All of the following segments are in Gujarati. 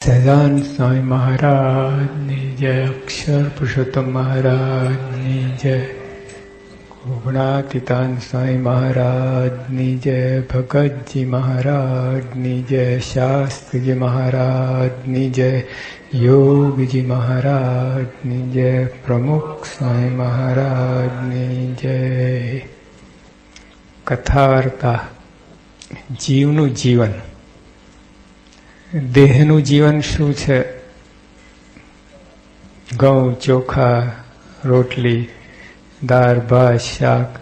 સહજાનંદ સ્વામી મહારાજની જય, અક્ષર પુરુષોત્તમ મહારાજની જય, ગુણાતીતાન સ્વામી મહારાજની જય, ભગતજી મહારાજની જય, શાસ્ત્રીજી મહારાજની જય, યોગજી મહારાજની જય, પ્રમુખ સ્વામી મહારાજની જય. કથા વાર્તા. જીવનું જીવન. દેહનું જીવન શું છે? ઘઉં, ચોખા, રોટલી, દાળ, ભાત, શાક,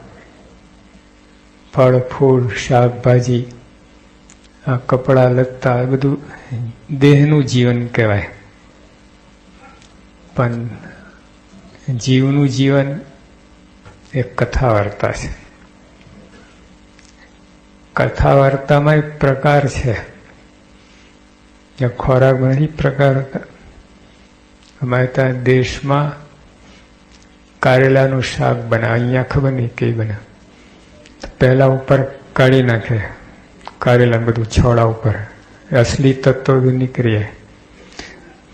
ફળ, ફૂલ, શાકભાજી, આ કપડાં લત્તા, બધું દેહનું જીવન કહેવાય. પણ જીવનું જીવન એ કથા વાર્તા છે. કથા વાર્તામાં એક પ્રકાર છે. ખોરાક નથી પ્રકાર હતા. અમારે ત્યાં દેશમાં કારેલાનું શાક બનાવે. અહીંયા ખબર નહીં કઈ બનાવે. પહેલા ઉપર કાઢી નાખે કારેલા, બધું છોડા ઉપર અસલી તત્વો નીકળી જાય.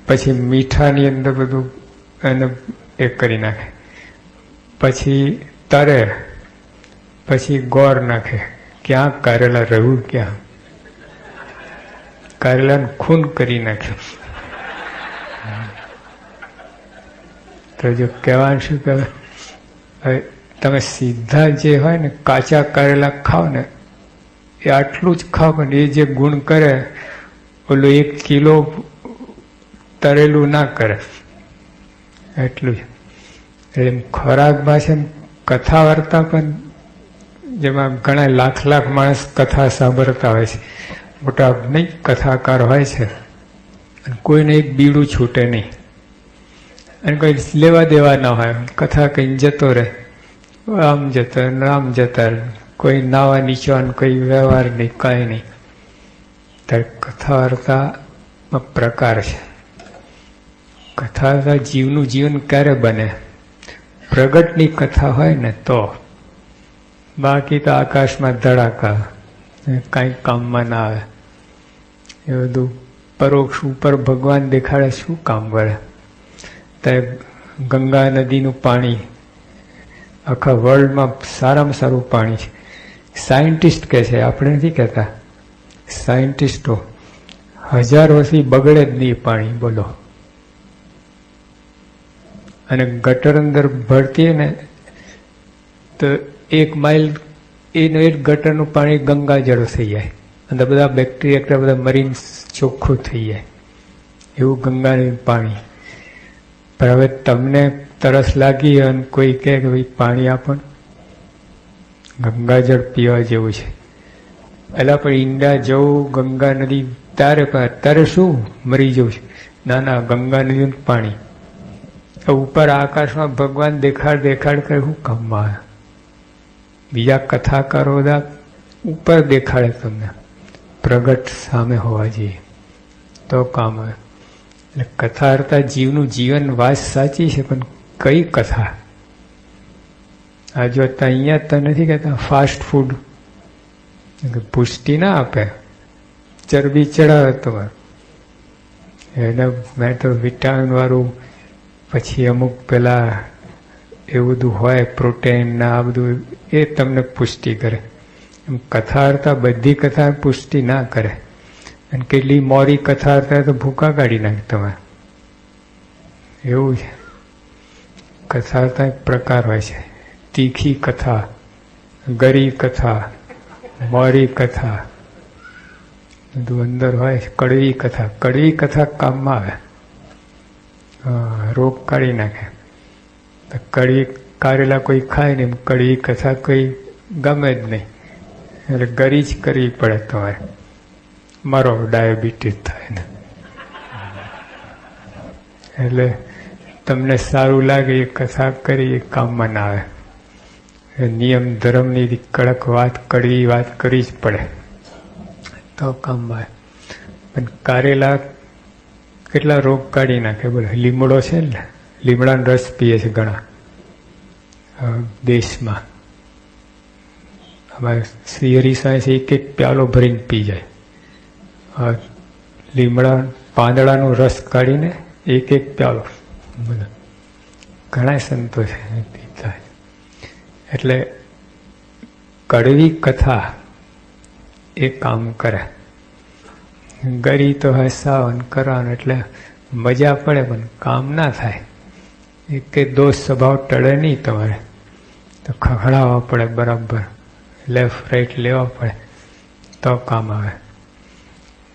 પછી મીઠાની અંદર બધું એને એ કરી નાખે. પછી તરે, પછી ગોળ નાખે. ક્યાં કારેલા રહ્યું ક્યાં? કારેલાને ખૂન કરી નાખ્યું. તો જો કહેવાનું શું કહેવાય, તમે સીધા જે હોય ને કાચા કારેલા ખાઓ ને એ આટલું જ ખાઓ, પણ એ જે ગુણ કરે ઓલું 1 કિલો તરેલું ના કરે એટલું જ. એમ ખોરાકમાં છે કથા વાર્તા પણ, જેમાં ઘણા લાખ માણસ કથા સાંભળતા હોય છે. મોટા નહીં કથાકાર હોય છે, અને કોઈને એક બીડું છૂટે નહીં, અને કોઈ લેવા દેવા ના હોય. કથા કઈ જતો રહે, આમ જતા આમ જતા, કોઈ નાવા નીચવા, કોઈ વ્યવહાર નહીં, કાંઈ નહીં. ત્યારે કથા વાર્તામાં પ્રકાર છે. કથા વાર્તા જીવનું જીવન ક્યારે બને? પ્રગટની કથા હોય ને તો. બાકી તો આકાશમાં ધડાકા, કાંઈ કામમાં ના આવે. એ બધું પરોક્ષ ઉપર ભગવાન દેખાડે, શું કામ કરે? ત્યારે ગંગા નદીનું પાણી આખા વર્લ્ડમાં સારામાં સારું પાણી છે. સાયન્ટિસ્ટ કહે છે, આપણે નથી કહેતા. સાયન્ટિસ્ટો 1000 વર્ષથી બગડે જ નહીં પાણી, બોલો. અને ગટર અંદર ભરતી ને તો 1 માઇલ એનું એક ગટરનું પાણી ગંગાજળ થઈ જાય, અંદર બધા બેક્ટેરિયા બધા મરીન ચોખ્ખું થઈ જાય, એવું ગંગાનું પાણી. પણ હવે તમને તરસ લાગી અને કોઈ કહે કે ભાઈ પાણી આપો, ગંગાજળ પીવા જેવું છે. એટલે પણ ઈંડા જવું ગંગા નદી તારે, પણ અત્યારે શું મરી જવું છે? ના ના, ગંગા નદીનું પાણી. ઉપર આકાશમાં ભગવાન દેખાડ કરે, શું કામમાં આવે? બીજા કથાકારો બધા ઉપર દેખાડે તમને, પ્રગટ સામે હોવા જોઈએ તો કામ આવે. એટલે કથા વાર્તા જીવનું જીવન વાત સાચી છે, પણ કઈ કથા? આ જો અહીંયા તો નથી કહેતા ફાસ્ટ ફૂડ પુષ્ટિ ના આપે, ચરબી ચડાવે તમારે એને. મેં તો વિટામિન વાળું, પછી અમુક પેલા એવું બધું હોય પ્રોટીન ના, આ બધું એ તમને પુષ્ટિ કરે. એમ કથા વાર્તા બધી કથા પુષ્ટિ ના કરે. અને કેટલી મોરી કથા વાર્તા તો ભૂકા કાઢી નાખે તમારે, એવું છે. કથા વાર્તા એક પ્રકાર હોય છે. તીખી કથા, ગરી કથા, મોરી કથા, બધું અંદર હોય. કડવી કથા કામમાં આવે, રોગ કાઢી નાખે. કડવી કારેલા કોઈ ખાય ને, કડવી કથા કોઈ ગમે જ નહીં, એટલે ગરી જ કરવી પડે તમારે. મારો ડાયાબિટીસ થાય ને એટલે તમને સારું લાગે એ કથા કરી, એ કામમાં ના આવે. નિયમ ધર્મની કડક વાત, કડવી વાત કરવી જ પડે તો કામમાં આવે. પણ કારેલા કેટલા રોગ કાઢી નાખે, બોલો. લીમડો છે ને, લીમડાનો રસ પીએ છે ઘણા દેશમાં. અમારે શ્રી હરિ સાંઈ એક પ્યાલો ભરીને પી જાય. લીમડા પાંદડાનો રસ કાઢીને એક એક પ્યાલો બધા ઘણા સંતો છે પીતા. એટલે કડવી કથા એ કામ કરે. ગરી તો હસાવન કરવાનું એટલે મજા પડે પણ કામ ના થાય. એક દોષ સ્વભાવ ટળે નહીં તમારે તો ખખડાવવા પડે બરાબર, લેફ્ટ રાઈટ લેવા પડે તો કામ આવે.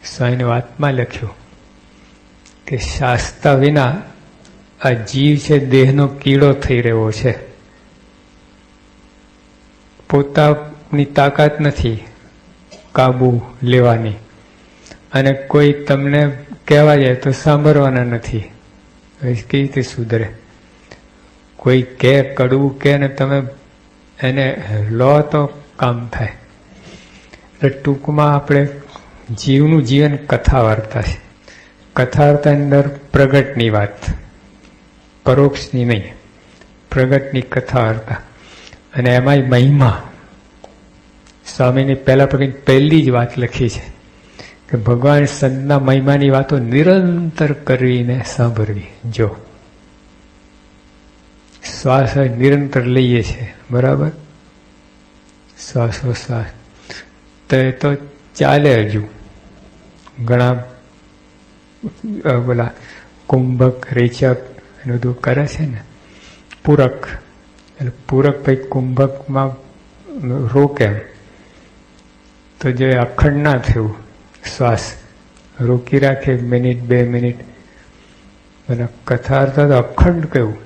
સ્વામીની વાતમાં લખ્યું કે શાસ્તા વિના આ જીવ છે દેહનો કીડો થઈ રહ્યો છે. પોતાની તાકાત નથી કાબુ લેવાની, અને કોઈ તમને કહેવા જાય તો સાંભળવાના નથી. કેવી રીતે સુધરે? કોઈ કે કડવું કે ને તમે એને લો તો કામ થાય. એટલે ટૂંકમાં આપણે જીવનું જીવન કથા વાર્તા છે. કથા વાર્તા અંદર પ્રગટની વાત, પરોક્ષની નહીં, પ્રગટની કથા વાર્તા. અને એમાંય મહિમા. સ્વામીની પહેલી જ વાત લખી છે કે ભગવાન સંતના મહિમાની વાતો નિરંતર કરવીને સાંભળવી. જો શ્વાસ નિરંતર લઈએ છે, બરાબર, શ્વાસોશ્વાસ તો એ તો ચાલે. હજુ ઘણા બોલા કુંભક રેચક એ બધું કરે છે ને, પૂરક. એટલે પૂરક ભાઈ કુંભકમાં રોકે તો જો અખંડ ના થયું, શ્વાસ રોકી રાખે મિનિટ 2 મિનિટ. અને કથા અર્થ તો અખંડ કહ્યું,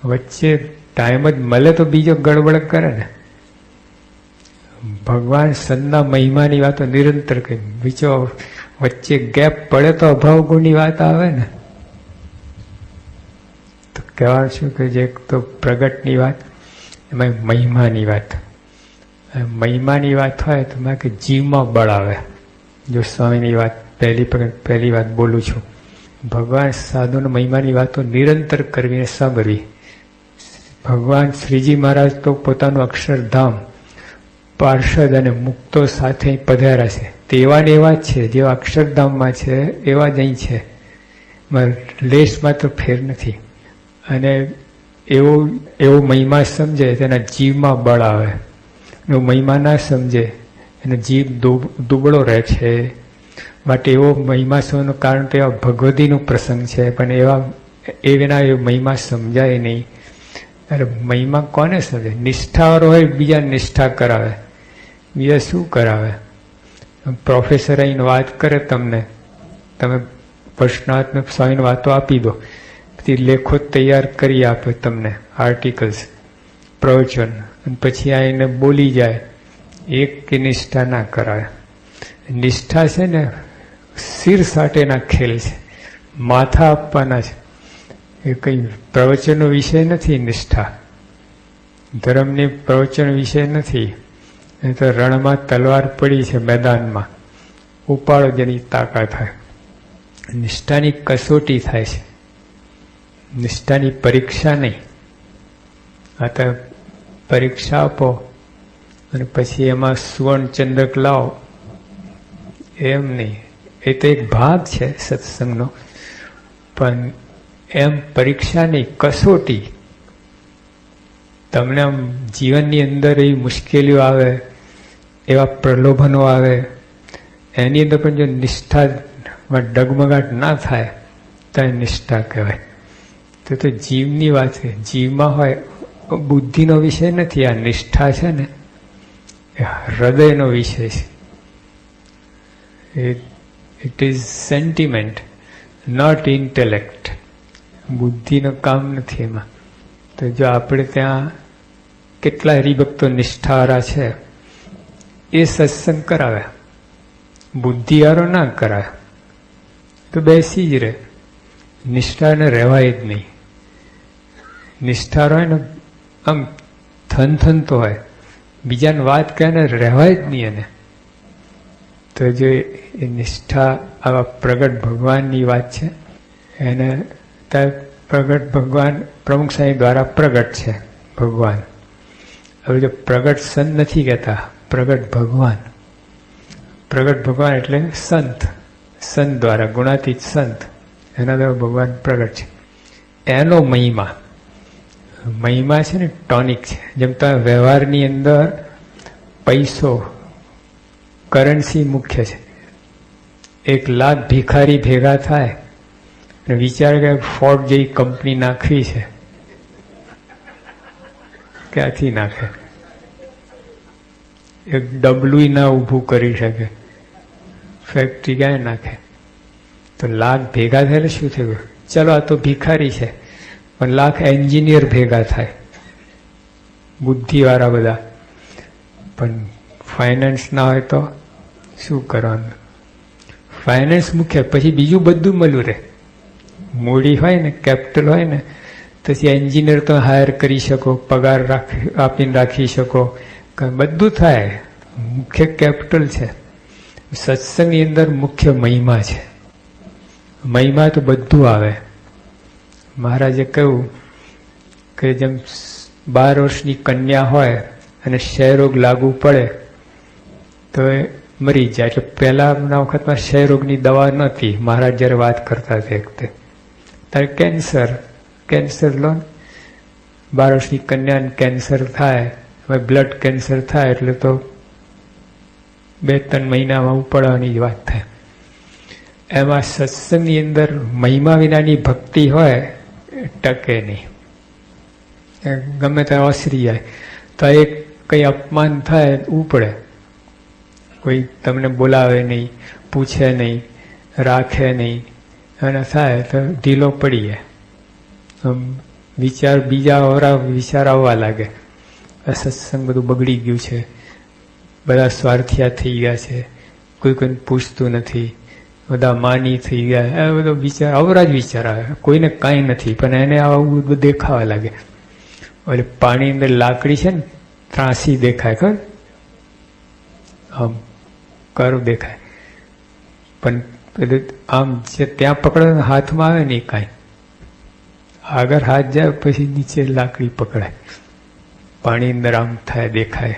વચ્ચે ટાઈમ જ મળે તો બીજો ગડબડ કરે ને. ભગવાન સંતના મહિમાની વાતો નિરંતર કહી, બીજો વચ્ચે ગેપ પડે તો અભાવ ગુણની વાત આવે ને. તો કહેવાનું શું કે જે તો પ્રગટની વાત, એમાં મહિમાની વાત. મહિમાની વાત હોય તો મેં કે જીવમાં બળ આવે. જો સ્વામીની વાત પહેલી વાત બોલું છું, ભગવાન સાધુનો મહિમાની વાતો નિરંતર કરવીને સાંભળવી. ભગવાન શ્રીજી મહારાજ તો પોતાનું અક્ષરધામ પાર્ષદ અને મુક્તો સાથે પધાર્યા છે. તેવા ને એવા જ છે, જેવા અક્ષરધામમાં છે એવા જ અહીં છે. લેશમાં તો ફેર નથી. અને એવો મહિમા સમજે તેના જીવમાં બળ આવે. એવો મહિમા ના સમજે એનો જીવ દુબળો રહે છે. માટે એવો મહિમા સમજવાનું કારણ તો એવા ભગવદીનો પ્રસંગ છે, પણ એના એ મહિમા સમજાય નહીં. અરે મહિમા કોને સમજે? નિષ્ઠાવાળો હોય બીજા નિષ્ઠા કરાવે, બીજા શું કરાવે? પ્રોફેસર આવીને વાત કરે તમને, તમે પ્રશ્નાત્મક સ્વામીની વાતો આપી દો, પછી લેખો તૈયાર કરી આપે તમને, આર્ટિકલ્સ, પ્રવચન, અને પછી આવીને બોલી જાય. એક કે નિષ્ઠા ના કરાવે. નિષ્ઠા છે ને શિર સાટેના ખેલ છે, માથા આપવાના છે. એ કંઈ પ્રવચનનો વિષય નથી. નિષ્ઠા ધર્મની પ્રવચન વિષય નથી. એ તો રણમાં તલવાર પડી છે, મેદાનમાં ઉપાડો જેની તાકાત થાય. નિષ્ઠાની કસોટી થાય છે, નિષ્ઠાની પરીક્ષા નહીં. આ તો પરીક્ષા આપો અને પછી એમાં સુવર્ણ ચંદ્રક લાવો એમ નહીં. એ તો એક ભાગ છે સત્સંગનો, પણ એમ પરીક્ષા નહીં, કસોટી. તમને આમ જીવનની અંદર એવી મુશ્કેલીઓ આવે, એવા પ્રલોભનો આવે, એની અંદર પણ જો નિષ્ઠામાં ડગમગાટ ના થાય તો નિષ્ઠા કહેવાય. તો જીવની વાત છે. જીવમાં હોય, બુદ્ધિનો વિષય નથી. આ નિષ્ઠા છે ને એ હૃદયનો વિષય છે. It is sentiment, not intellect. બુદ્ધિનું કામ નથી એમાં. તો જો આપણે ત્યાં કેટલા હરિભક્તો નિષ્ઠાવાળા છે, એ સત્સંગ કરાવે, બુદ્ધિવાળો ના કરાવે તો બેસી જ રહે. નિષ્ઠાને રહેવાય જ નહીં. નિષ્ઠા હોય ને આમ થનથનતો હોય, બીજાને વાત કહે ને રહેવાય જ નહીં એને. તો જો એ નિષ્ઠા આવા પ્રગટ ભગવાનની વાત છે, એને પ્રગટ ભગવાન પ્રમુખ સાંઈ દ્વારા પ્રગટ છે ભગવાન. હવે જો પ્રગટ સંત નથી કહેતા, પ્રગટ ભગવાન. પ્રગટ ભગવાન એટલે સંત, સંત દ્વારા, ગુણાતીત સંત એના દ્વારા ભગવાન પ્રગટ છે. એનો મહિમા છે ને ટોનિક છે. જેમ તમે વ્યવહારની અંદર પૈસો કરન્સી મુખ્ય છે. 1,00,000 ભિખારી ભેગા થાય અને વિચાર કે ફોર્ડ જેવી કંપની નાખવી છે, ક્યાંથી નાખે? એક ડબલું ના ઊભું કરી શકે, ફેક્ટરી ક્યાં નાખે? તો 1,00,000 ભેગા થયેલા શું થયું? ચલો આ તો ભિખારી છે, પણ 1,00,000 એન્જિનિયર ભેગા થાય, બુદ્ધિવાળા બધા. પણ ફાઇનાન્સ ના હોય તો શું કરવાનું? ફાઇનાન્સ મુખ્ય, પછી બીજું બધું મળ્યું રહે. મૂડી હોય ને, કેપિટલ હોય ને, પછી એન્જિનિયર તો હાયર કરી શકો, પગાર આપીને રાખી શકો, બધું થાય. મુખ્ય કેપિટલ છે. સત્સંગની અંદર મુખ્ય મહિમા છે. મહિમા તો બધું આવે. મહારાજે કહ્યું કે જેમ 12 વર્ષની કન્યા હોય અને ક્ષયરોગ લાગુ પડે તો એ મરી જાય. એટલે પહેલાના વખતમાં ક્ષયરોગની દવા નહોતી. મહારાજ જયારે વાત કરતા તે વખતે તારે કેન્સર લો, 12 વર્ષની કન્યાને કેન્સર થાય, હવે બ્લડ કેન્સર થાય એટલે તો 2-3 મહિનામાં ઉપડવાની જ વાત થાય. એમાં સત્સંગની અંદર મહિમા વિનાની ભક્તિ હોય ટકે નહીં. ગમે ત્યારે ઓસરી જાય તો એક કંઈ અપમાન થાય ઉપડે. કોઈ તમને બોલાવે નહીં, પૂછે નહીં, રાખે નહીં, અને થાય તો ઢીલો પડી જાય. વિચાર બીજા વિચાર આવવા લાગે, સત્સંગ બધું બગડી ગયું છે, બધા સ્વાર્થિયા થઈ ગયા છે, કોઈ કોઈને પૂછતું નથી, બધા માની થઈ ગયા, એ બધો વિચાર અવરા જ વિચાર આવે. કોઈને કાંઈ નથી પણ એને આવું બધું દેખાવા લાગે. એટલે પાણી અંદર લાકડી છે ને, ત્રાસી દેખાય, ખબર? આમ કરું દેખાય, પણ આમ જે ત્યાં પકડે હાથમાં આવે નહીં કાંઈ. આગળ હાથ જાય પછી નીચે લાકડી પકડાય, પાણી અંદર આમ થાય, દેખાય.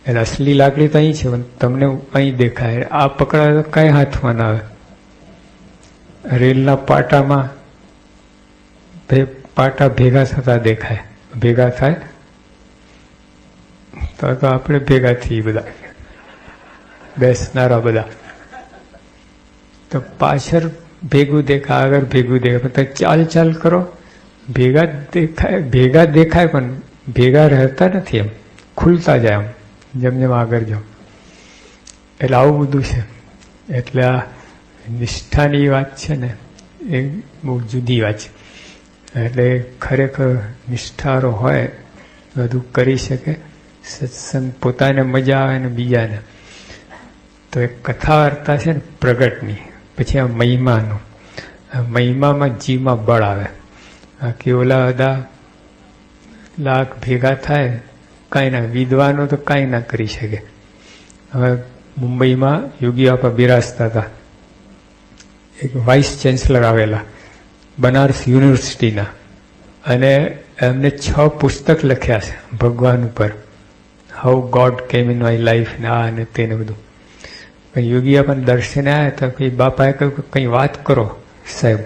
એટલે અસલી લાકડી તો અહીં છે પણ તમને અહીં દેખાય. આ પકડાય તો કઈ હાથમાં ના આવે. રેલના પાટામાં પાટા ભેગા થતા દેખાય, ભેગા થાય તો આપણે ભેગા થઈએ બધા બેસનારા બધા. તો પાછળ ભેગું દેખાય, આગળ ભેગું દેખાય, પણ ચાલ કરો ભેગા દેખાય પણ ભેગા રહેતા નથી. એમ ખુલતા જાય, એમ જેમ આગળ જાઓ. એટલે આવું બધું છે. એટલે આ નિષ્ઠાની વાત છે ને, એ બહુ જુદી વાત છે. એટલે ખરેખર નિષ્ઠારો હોય બધું કરી શકે. સત્સંગ પોતાને મજા આવે ને બીજાને. તો એક કથા વાર્તા છે ને પ્રગટની, પછી આ મહિમાનું. મહિમામાં જીવમાં બળ આવે. કે ઓલા બધા 1,00,000 ભેગા થાય, કાંઈ ના, વિદ્વાનો તો કાંઈ ના કરી શકે. હવે મુંબઈમાં યોગી બાપા બિરાજતા હતા. એક વાઇસ ચાન્સલર આવેલા બનારસ યુનિવર્સિટીના, અને એમને 6 પુસ્તક લખ્યા છે ભગવાન ઉપર. હાઉ ગોડ કેમ ઇન માય લાઈફ ને આ અને તેને બધું. યોગી બાપાને દર્શને આવ્યા તો કંઈ બાપાએ કહ્યું કે કંઈ વાત કરો સાહેબ.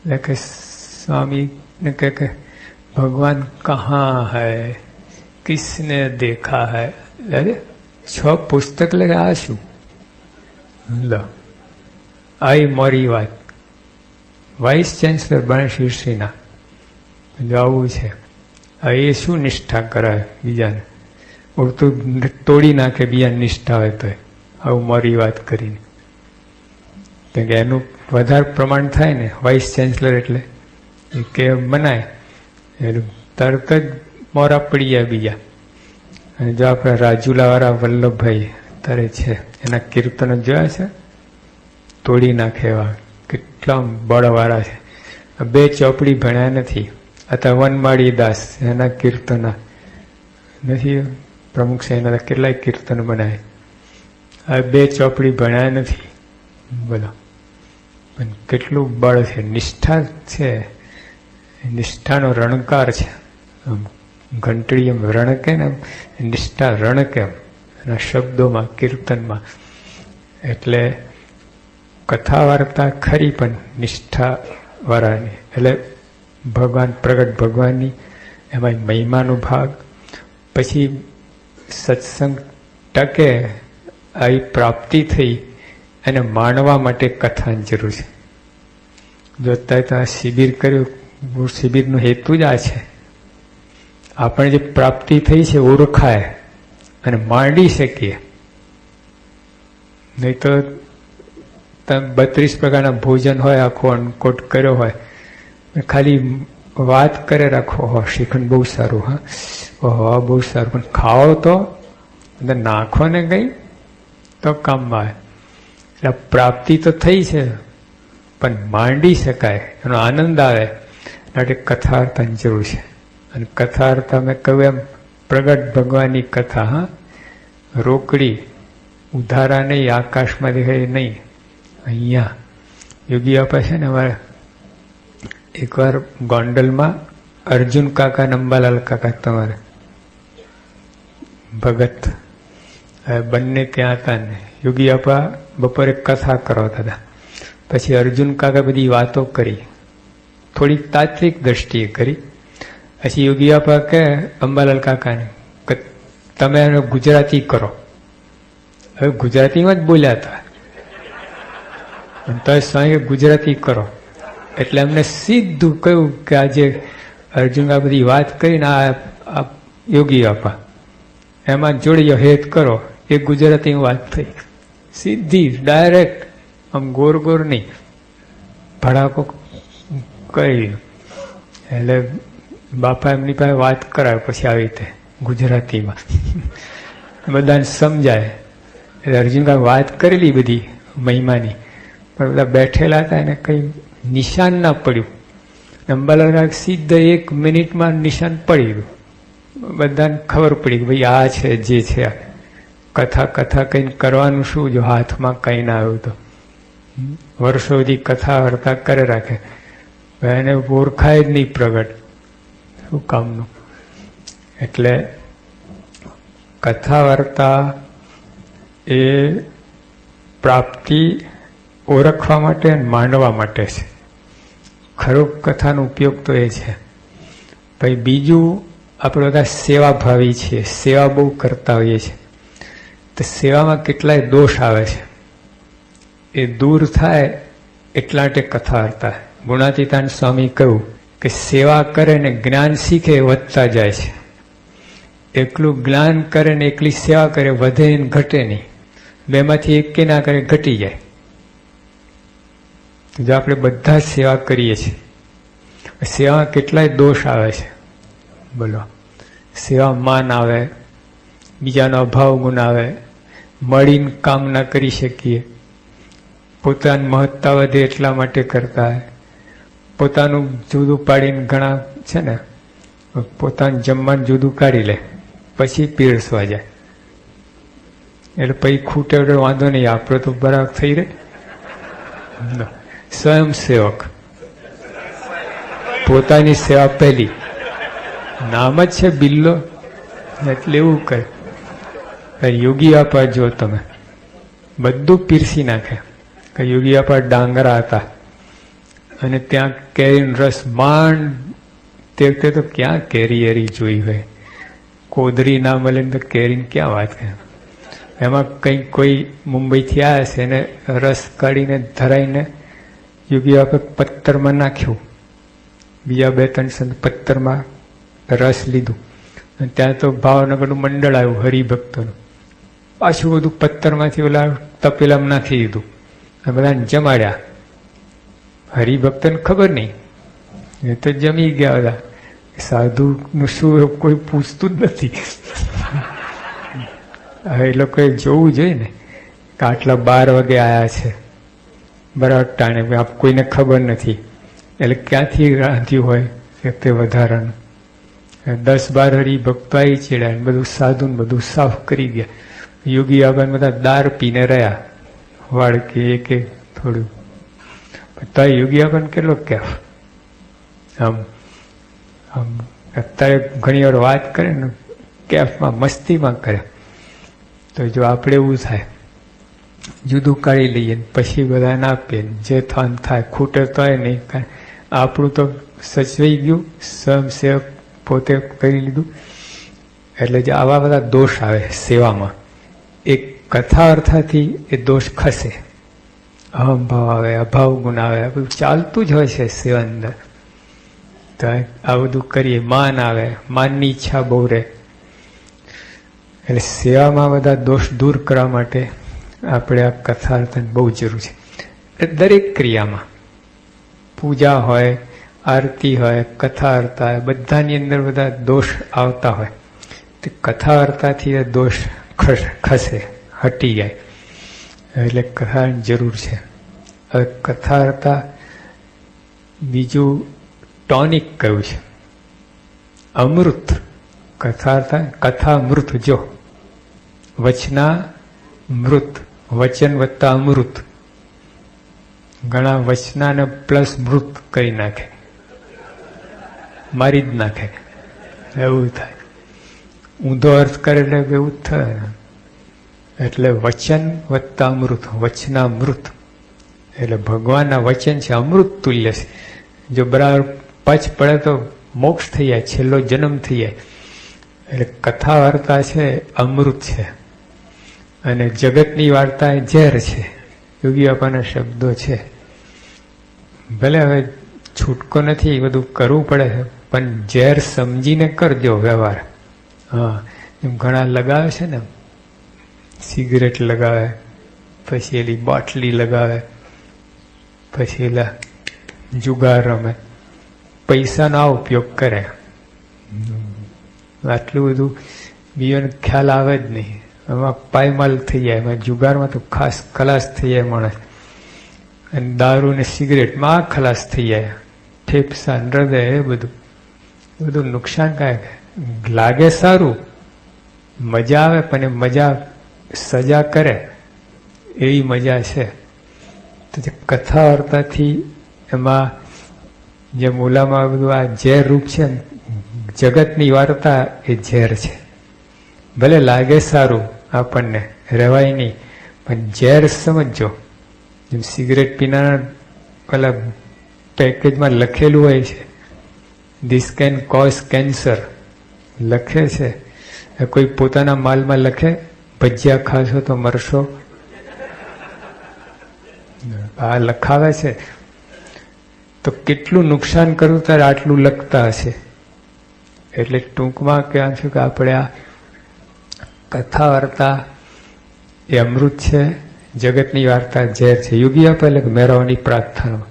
એટલે કે સ્વામીને કહે કે ભગવાન કહાં હૈ, કિસને દેખા હૈ. અરે 6 પુસ્તક લગે આ શું? લો આઈ મારી વાત. વાઇસ ચાન્સલર બનારસ યુનિવર્સિટીના આવું છે. એ શું નિષ્ઠા કરાય બીજાને? ઉડતું તોડી નાખે બીજાને નિષ્ઠા હોય તો. આવું મારી વાત કરીને, કેમ કે એનું વધારે પ્રમાણ થાય ને વાઇસ ચાન્સલર, એટલે કે મનાય એટલે તરત જ મોરા પડી જાય બીજા. અને જો આપણે રાજુલાવાળા વલ્લભભાઈ તારે છે, એના કીર્તનો જોયા છે, તોડી નાખે એવા, કેટલા બળવાળા છે. 2 ચોપડી ભણ્યા નથી. અથવા વનમાળી દાસ એના કીર્તના નથી, પ્રમુખ સાહેબના કેટલાય કીર્તન બનાવે. આ 2 ચોપડી ભણ્યા નથી બોલો, પણ કેટલું બળ છે. નિષ્ઠા છે, નિષ્ઠાનો રણકાર છે. ઘંટડી એમ રણકે ને, નિષ્ઠા રણકે એના શબ્દોમાં, કીર્તનમાં. એટલે કથા વાર્તા ખરી પણ નિષ્ઠાવાળાની, એટલે ભગવાન પ્રગટ ભગવાનની, એમાં મહિમાનો ભાગ, પછી સત્સંગ ટકે, આવી પ્રાપ્તિ થઈ, અને માણવા માટે કથાની જરૂર છે. જો અત્યારે તો આ શિબિર કર્યું, શિબિરનો હેતુ જ આ છે, આપણે જે પ્રાપ્તિ થઈ છે ઓળખાય અને માંડી શકીએ. નહીં તો તમે 32 પ્રકારના ભોજન હોય, આખો અન્નકોટ કર્યો હોય, ખાલી વાત કરે રાખો, શ્રીખંડ બહુ સારું, હા બહુ સારું, પણ ખાઓ તો નાખો ને કઈ તો કામમાં આવે. એટલે પ્રાપ્તિ તો થઈ છે પણ માંડી શકાય, એનો આનંદ આવે માટે કથાર્થની જરૂર છે. અને કથાર્થ મેં કહ્યું એમ પ્રગટ ભગવાનની કથા, રોકડી ઉધારા નહીં, આકાશમાં દેખાય નહીં, અહીંયા યોગી આપા છે ને. અમારે એકવાર ગોંડલમાં અર્જુન કાકા, અંબાલાલ કાકા તમારે ભગત બંને ત્યાં હતા ને. યોગી આપા બપોરે કથા કરાવતા હતા. પછી અર્જુન કાકા બધી વાતો કરી, થોડીક તાત્વિક દ્રષ્ટિએ કરી. પછી યોગી આપા કે અંબાલાલ કાકાને કે તમે એને ગુજરાતી કરો. હવે ગુજરાતીમાં જ બોલ્યા હતા, તો સ્વામી ગુજરાતી કરો. એટલે એમને સીધું કહ્યું કે આજે અર્જુન આ બધી વાત કરીને આ યોગી આપા એમાં જોડી હેત કરો, એ ગુજરાતીમાં વાત થઈ. સીધી ડાયરેક્ટ, આમ ગોર ગોર નહીં, ભડાકો કરી. એટલે બાપા એમની પાસે વાત કરાવે પછી આવી રીતે ગુજરાતીમાં બધાને સમજાય. એટલે અર્જુન કાકા વાત કરેલી બધી મહિમાની, પણ બધા બેઠેલા હતા એને કંઈ નિશાન ના પડ્યું. અંબાલાલ સીધા 1 મિનિટમાં નિશાન પડી ગયું. બધાને ખબર પડી કે ભાઈ આ છે જે છે. કથા કઈ કરવાનું શું જો હાથમાં કંઈ ના આવ્યું તો. વર્ષો સુધી કથા વાર્તા કરે રાખે, એને ઓળખાય જ નહીં પ્રગટ, શું કામનું. એટલે કથા વાર્તા એ પ્રાપ્તિ ઓળખવા માટે અને માંડવા માટે છે. ખરો કથાનો ઉપયોગ તો એ છે. પછી બીજું, આપણે બધા સેવાભાવી છીએ, સેવા બહુ કરતા હોઈએ છીએ, તો સેવામાં કેટલાય દોષ આવે છે, એ દૂર થાય એટલા માટે કથા વાર્તા. ગુણાતીતાન સ્વામી કહ્યું કે સેવા કરે ને જ્ઞાન શીખે વધતા જાય છે. એકલું જ્ઞાન કરે ને એકલી સેવા કરે વધે ને ઘટે નહીં. બેમાંથી એક કે ના કરે ઘટી જાય. જો આપણે બધા જ સેવા કરીએ છીએ, સેવામાં કેટલાય દોષ આવે છે. બોલો, સેવા માન આવે, બીજાનો અભાવ ગુણ આવે, મળીને કામ ના કરી શકીએ, પોતાની મહત્તા વધે એટલા માટે કરતા હોય, પોતાનું જુદું પાડીને ઘણા છે ને પોતાનું જમવાનું જુદું કાઢી લે પછી પીરસવા જાય. એટલે પછી ખૂટે વાંધો નહીં, આપણે તો બરાબર થઈ રહે. સ્વયંસેવક, પોતાની સેવા પહેલી, નામ જ છે બિલ્લો, એટલે એવું કરે. યોગી આપા જો તમે બધું પીરસી નાખે. કે યોગી આપા ડાંગરા હતા અને ત્યાં કેરીનો રસ માંડ, તે વખતે તો ક્યાં કેરી એરી જોઈ હોય, કોદરી ના મળે તો કેરીને ક્યાં વાત કરે. એમાં કંઈક કોઈ મુંબઈથી આવ્યા છે એને રસ કાઢીને ધરાઈને યોગી આપે પથ્થરમાં નાખ્યું. બીજા 2-3 સંત પથ્થરમાં રસ લીધું. અને ત્યાં તો ભાવનગરનું મંડળ આવ્યું હરિભક્તોનું, પાછું બધું પથ્થરમાંથી ઓલા તપેલામાં નાખી દીધું. બધાને જમાડ્યા. હરિભક્તને ખબર નહીં, એ તો જમી ગયા બધા. સાધુનું શું કોઈ પૂછતું જ નથી. હવે એ લોકોએ જોવું જોઈએ ને કે આટલા 12 વાગે આવ્યા છે, બરાબર ટાણે, કોઈને ખબર નથી, એટલે ક્યાંથી રાંધ્યું હોય તે વધારાનું. 10-12 હરિભક્તો આવી ચડ્યા, બધું સાધુને બધું સાફ કરી ગયા. યોગી આબાને બધા દાર પીને રહ્યા, વાળકી એક થોડું. તો યોગી આબાને કેટલો કેફ. આમ અત્યારે ઘણી વાર વાત કરે ને કેફમાં મસ્તીમાં કરે. તો જો આપણે એવું થાય જુદું કાઢી લઈએ પછી બધાને આપીએ, જે થવાનું થાય, ખૂટે તો નહીં. કારણ આપણું તો સચવાઈ ગયું, સ્વયંસેવક પોતે કરી લીધું. એટલે જે આવા બધા દોષ આવે સેવામાં, એ કથા અર્થાથી એ દોષ ખસે. અહંભાવ આવે, અભાવ ગુણ આવે, આ બધું ચાલતું જ હોય છે સેવા અંદર. તો આ બધું કરીએ, માન આવે, માનની ઈચ્છા બહુ રહે. એટલે સેવામાં બધા દોષ દૂર કરવા માટે આપણે આ કથા અર્થની બહુ જરૂર છે. દરેક ક્રિયામાં, પૂજા હોય, આરતી હોય, કથા અર્થા હોય, બધાની અંદર બધા દોષ આવતા હોય. તો કથા અર્થાથી એ દોષ ખસે, હટી જાય. એટલે કથાની જરૂર છે. હવે કથા અર્થા બીજું ટોનિક કયું છે? અમૃત. કથા અર્થા કથા અમૃત. જો વચના મૃત, વચન વત્તા અમૃત. ઘણા વચનાને પ્લસ મૃત કરી નાખે, મારી જ નાખે, એવું થાય. ઊંધો અર્થ કરે એટલે એવું જ થાય. એટલે વચન વત્તા અમૃત, વચનામૃત. એટલે ભગવાનના વચન છે, અમૃત તુલ્ય છે. જો બરાબર પચ પડે તો મોક્ષ થઈ જાય, છેલ્લો જન્મ થઈ જાય. એટલે કથા વાર્તા છે અમૃત છે, અને જગતની વાર્તા એ ઝેર છે. યોગી બાપાના શબ્દો છે. ભલે હવે છૂટકો નથી, એ બધું કરવું પડે છે, પણ ઝેર સમજીને કરજો વ્યવહાર. હા, એમ ઘણા લગાવે છે ને, સિગરેટ લગાવે, પછી એલી બાટલી લગાવે, પછી એલા જુગાર રમે, પૈસાનો આ ઉપયોગ કરે. આટલું બધું બીજાને ખ્યાલ આવે જ નહીં. એમાં પાયમાલ થઈ જાય, એમાં જુગારમાં તો ખાસ ખલાસ થઈ જાય માણસ. અને દારૂ ને સિગરેટમાં ખલાસ થઈ જાય. ફેફસા, હૃદય, એ બધું નુકસાનકારક. લાગે સારું, મજા આવે, પણ એ મજા સજા કરે એવી મજા છે. તો જે કથા વાર્તાથી એમાં જેમ ઓલામાં બધું આ ઝેર રૂપ છે, જગતની વાર્તા એ ઝેર છે. ભલે લાગે સારું, આપણને રહેવાય નહીં, પણ ઝેર સમજો. જેમ સિગરેટ પીનારા પેલા પેકેજમાં લખેલું હોય છે, ધીસ કેન કોઝ કેન્સર લખે છે. કોઈ પોતાના માલમાં લખે, ભજીયા ખાશો તો મરશો. આ લખાવે છે તો કેટલું નુકસાન કરવું ત્યારે આટલું લખતા હશે. એટલે ટૂંકમાં કહેવાનું છે કે આપણે આ કથા વાર્તા એ અમૃત છે, જગતની વાર્તા ઝેર છે. યોગી આપે એટલે મેળવવાની પ્રાર્થના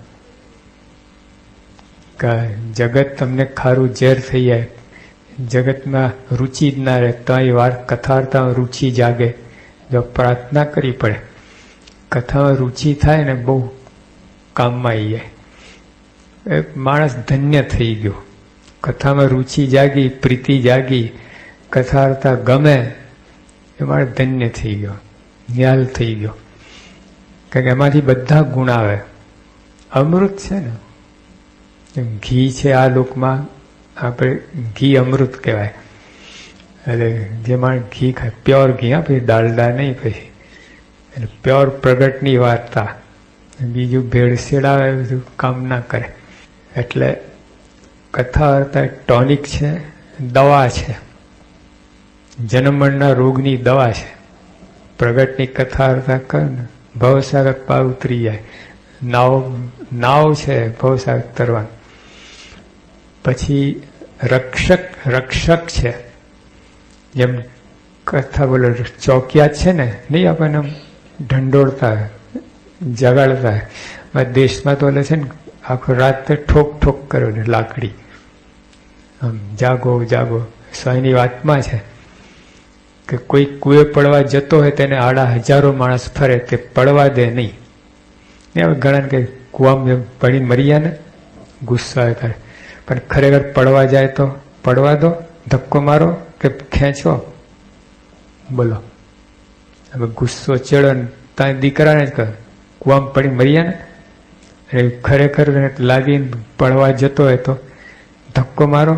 કે જગત તમને ખારું ઝેર થઈ જાય, જગતમાં રુચિ જ ના રહે, તો એ કથા વાર્તામાં રુચિ જાગે. જો પ્રાર્થના કરવી પડે, કથામાં રુચિ થાય ને બહુ કામમાં આવી જાય. એક માણસ ધન્ય થઈ ગયો, કથામાં રુચિ જાગી, પ્રીતિ જાગી, કથા વાર્તા ગમે, એ માણસ ધન્ય થઈ ગયો, નિહાલ થઈ ગયો. કારણ કે એમાંથી બધા ગુણ આવે. અમૃત છે ને, ઘી છે આ લોકમાં, આપણે ઘી અમૃત કહેવાય. એટલે જે માણસ ઘી ખાય, પ્યોર ઘી, હા, પછી ડાલડા નહીં, પછી એટલે પ્યોર પ્રગટની વાર્તા. બીજું ભેળસેળ આવે બધું કામ ના કરે. એટલે કથા વાર્તા ટોનિક છે, દવા છે, જન્મના રોગની દવા છે. પ્રગટની કથા વાર્તા કરે ને, ભવસાગર પાર ઉતરી જાય. નાવ છે ભવસાગર તરવાનું. પછી રક્ષક છે, જેમ કથા બોલો ચોકિયાત છે ને, નહીં આપણને ઢંઢોળતા જગાડતા. દેશમાં તો એટલે છે ને આખો રાત ઠોક ઠોક કર્યો ને લાકડી, આમ જાગો જાગો. સ્વામીની વાતમાં છે કે કોઈ કુએ પડવા જતો હોય તેને આડા હજારો માણસ ફરે, તે પડવા દે નહીં. હવે ઘણા કે કુવામાં પડીને મરી જાય ને, ગુસ્સો આવે ત્યારે. પણ ખરેખર પડવા જાય તો પડવા દો, ધક્કો મારો કે ખેંચો, બોલો. હવે ગુસ્સો ચડો ને ત્યાં દીકરાને જ કહે કુવામાં પડી મરી જાય ને, ખરેખર લાગીને પડવા જતો હોય તો ધક્કો મારો